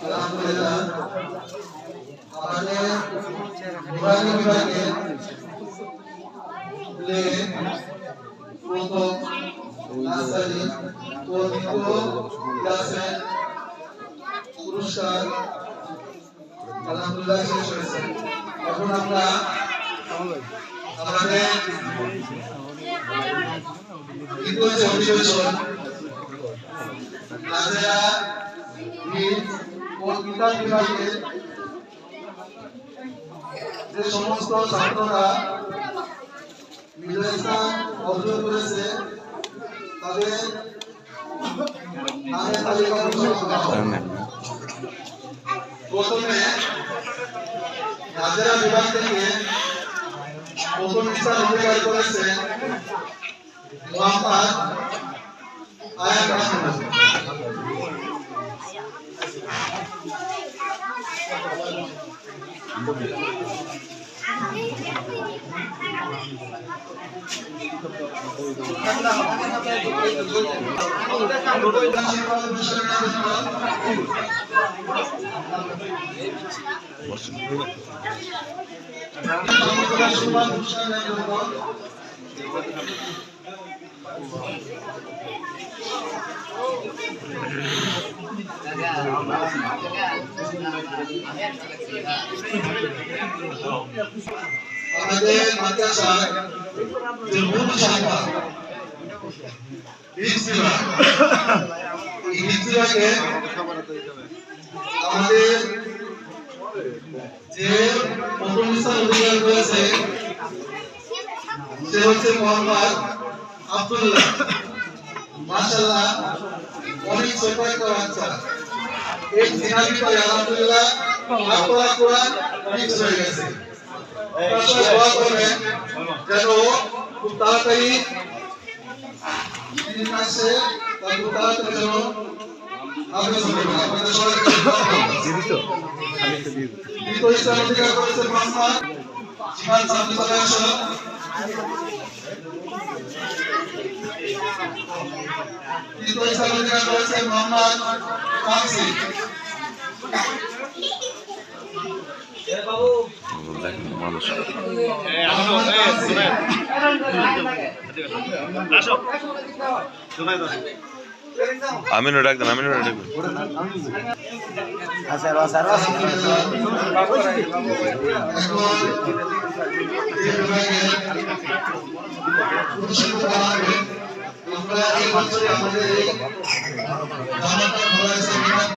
আলহামদুলিল্লাহ আমাদের নুরানি বিভাগে প্লে প্রথম নার্সারি ও দ্বিতীয় ক্লাসে পুরস্কার আলহামদুলিল্লাহ শেষ হয়েছে। এখন আমরা আমাদের দ্বিতীয় যে অধিবেশন নাজেরা ও কিতাব বিভাগে যে সমস্ত ছাত্ররা বিজয়স্থান অর্জন করেছে তাদের নামের তালিকা প্রথমে নাজেরা বিভাগ থেকে প্রথম স্থান অধিকার করেছে মোহাম্মদ আয়াত আহমেদ। আমাদের মাদ্রাসার যে মূল শাখা ইজতিমাকে আমাদের যে প্রথম স্থান অধিকার করেছে সে হচ্ছে মোহাম্মদ আব্দুল্লাহ। মাশাআল্লাহ অনেক ছোট একটা বাচ্চা এই সিনারি করে আলহামদুলিল্লাহ আপনারা কোরআন ঠিক হয়ে গেছে। আপনারা দোয়া করবেন যেন খুব তাড়াতাড়ি দিন আসে তার খুব তাড়াতাড়ি যেন আবেদন করবেন। আপনাদের সবাইকে দ্বিতীয় স্থান অধিকার করেছে মোহাম্মদ জিমান সামনে চলে আসো। তৃতীয় স্থান অধিকার করেছে মোহাম্মদ কামসি। আমিনও ডাকবেন, আমিনও ডাকবেন। আমরা এই বছরে আমাদের